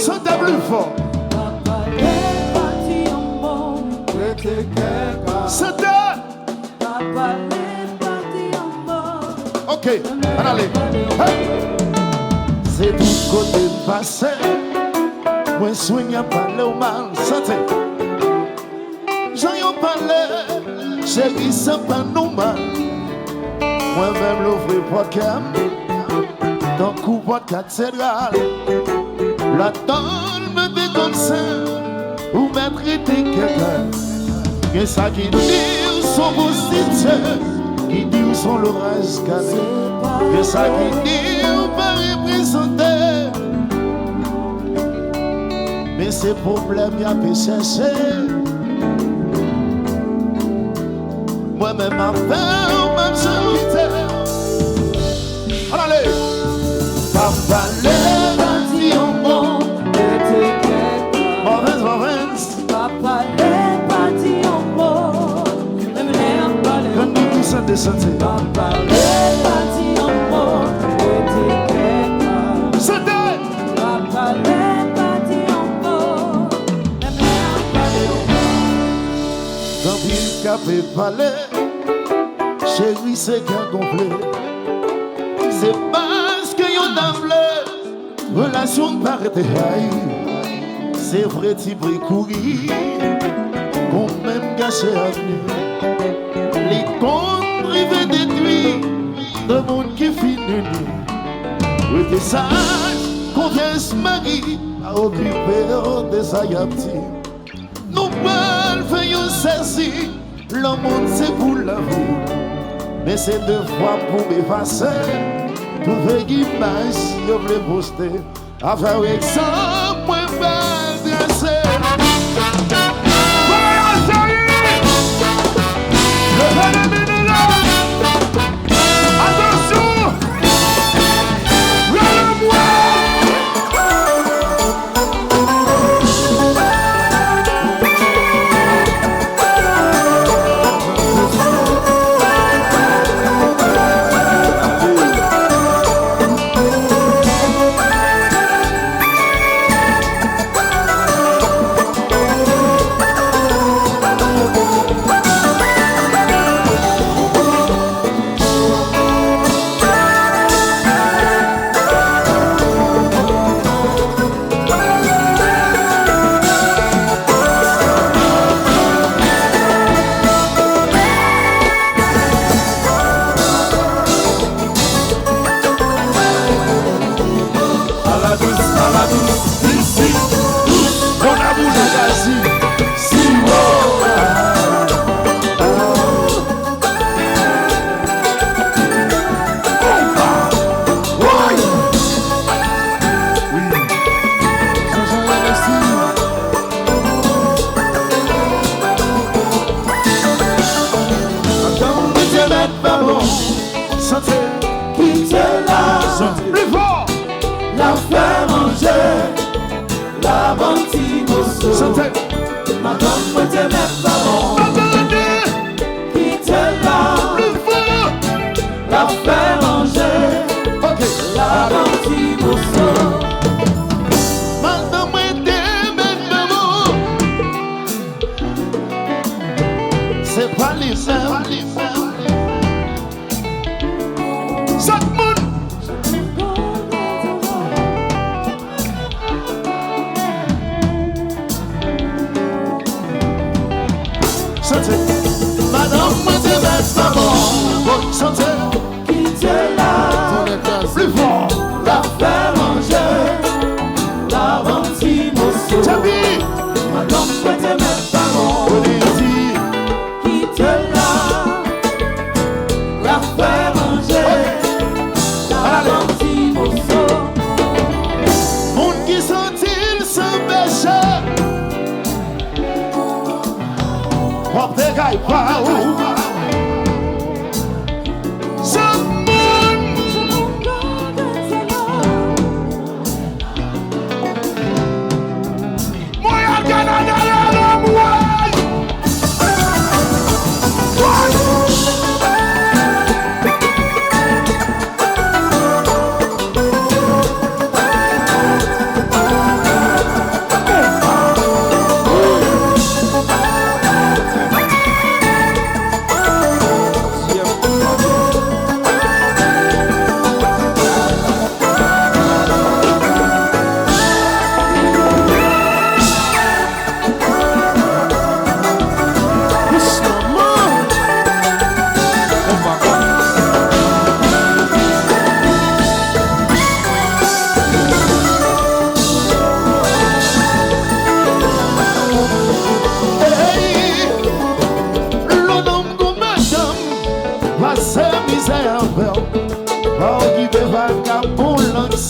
Chantez plus fort. Chantez. Ok, allez. C'est du côté passé. Moi, soigne à parler au mal. Chantez. J'en parle, chérie, ça pas nous mal. Moi-même, l'ouvrir podcast. Dans le coup, cathédrale. La donne me déconseille. Ou mettre quelqu'un. Et ça qui dit son beau site. Qui dit son l'orage calé. Et ça qui dit pas représenté. Mais ces problèmes y'a pu chercher. Moi-même ma peur, même solitaire. Allez, papa lève un dion bon. Mauvaise. Papa lève un dion bon. Quand nous tous en descendons. Papa lève un dion bon. C'était. Papa lève un dion bon. Quand il capé parler. Chérie, c'est qu'un complet. C'est parce que yon d'avle relation paraît haï. C'est vrai, t'y brille courir. Qu'on même gâché avenir. Les comptes privés détruits. De monde qui finit. Rete sage, confiance Marie. A occupé des ayaptis. Nous parlons, faisons ceci. Le monde c'est pour la vie. Mais c'est deux fois pour m'effacer. Trouver l'image, je voulais poster. Avec ça, moi, je vais dresser. Attention! Relève-moi!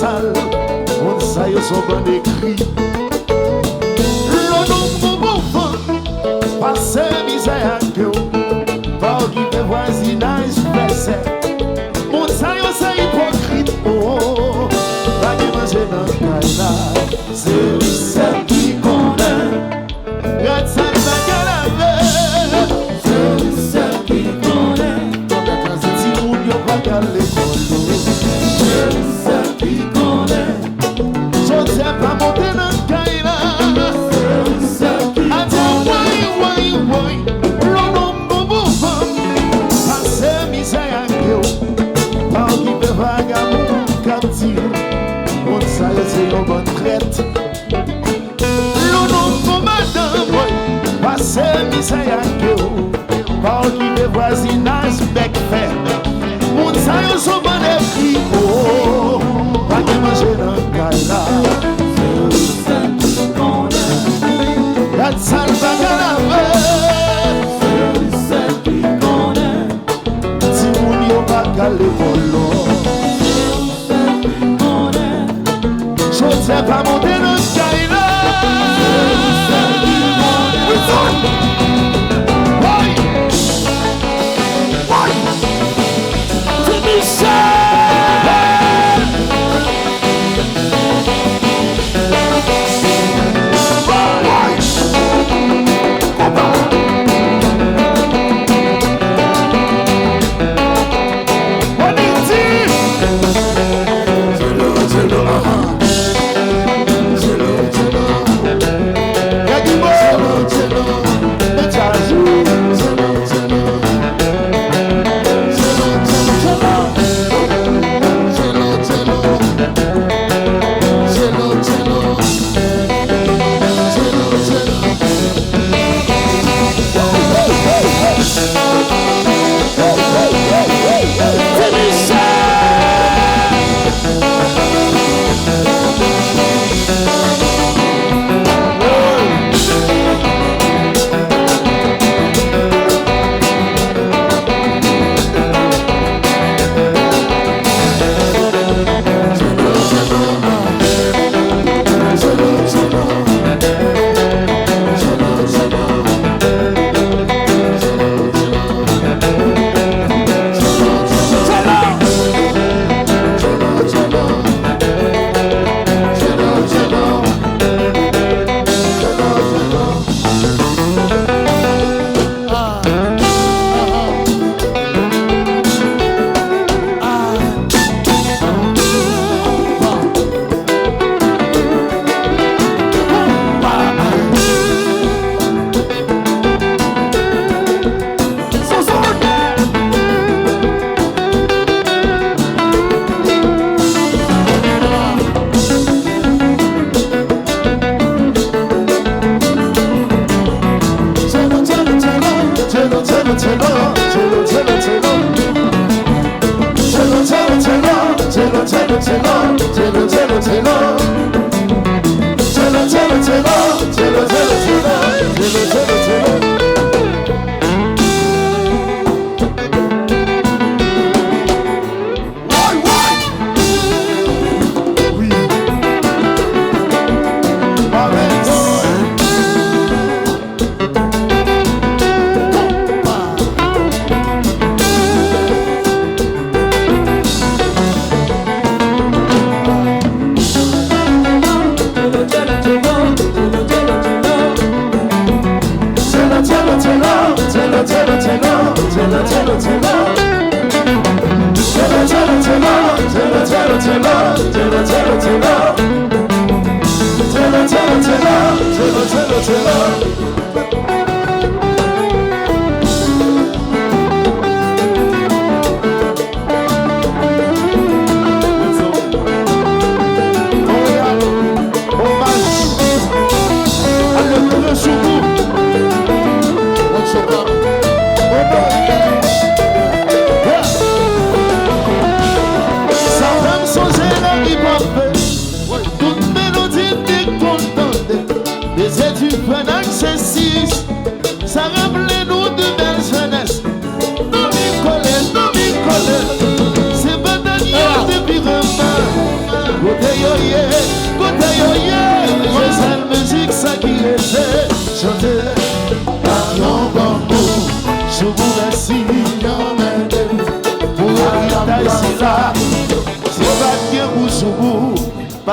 sale, on ça y son bon écrit. L'on bon bon passe misère à Dieu, pas qui fait voisinage verset. On ça y hypocrite, oh, pas qui manger dans le caïla. C'est celle qui connaît, regarde ça va galaver. C'est celle qui connaît, si vous n'y pas qu'à l'école. C'est celle qui connaît, je ne sais pas monter dans le caïla. C'est celle qui connaît, oui, l'on bon bon passe misère à Dieu, pas qui fait vagabond captif. On s'aille c'est une bonne traite. L'on pour madame, passe misère à Dieu, pas qui fait voisinage bec fait. On s'aille son bon esprit, oh, pas qui manger dans le caïla. C'est celle qui connaît, la salle va galaver. C'est celle qui connaît, si vous n'y pas qu'à l'école. Je ne sais pas monter dans le caïla. C'est Michel.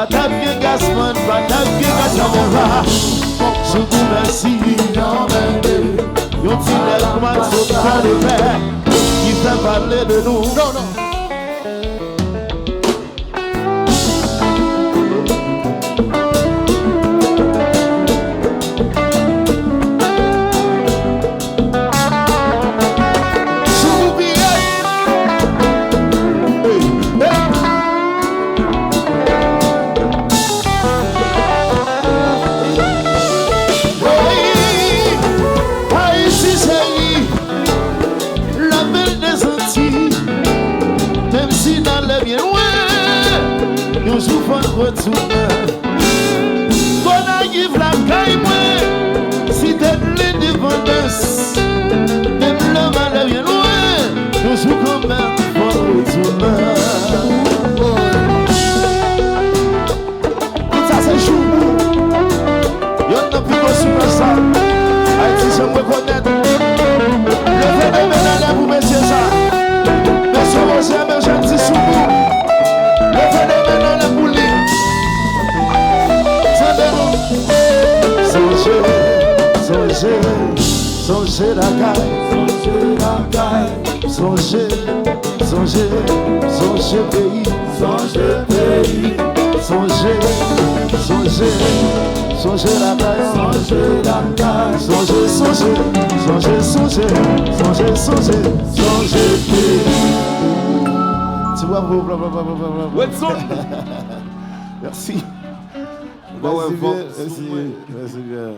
Patap gen gasman, patap gen gasman. Je vous remercie. Yon ti lèk man sot kan de pè qui fait parler de nous. Non, non. Nous souffrons de retourner. Qu'on arrive la caille, moi, si t'es l'indépendance, même le mal est bien loin. Nous souffrons quand même de retourner. Tout ça, c'est chou. Y'en a plus de super ça. Haïti, je me reconnais. Le phénomène est là pour messieurs ça. Monsieur Roger, mais j'ai dit sous vous. Le phénomène est là pour lui. Songez la caille, songez pays, songez la caille, songez pays. Tu vois, merci. Merci bien.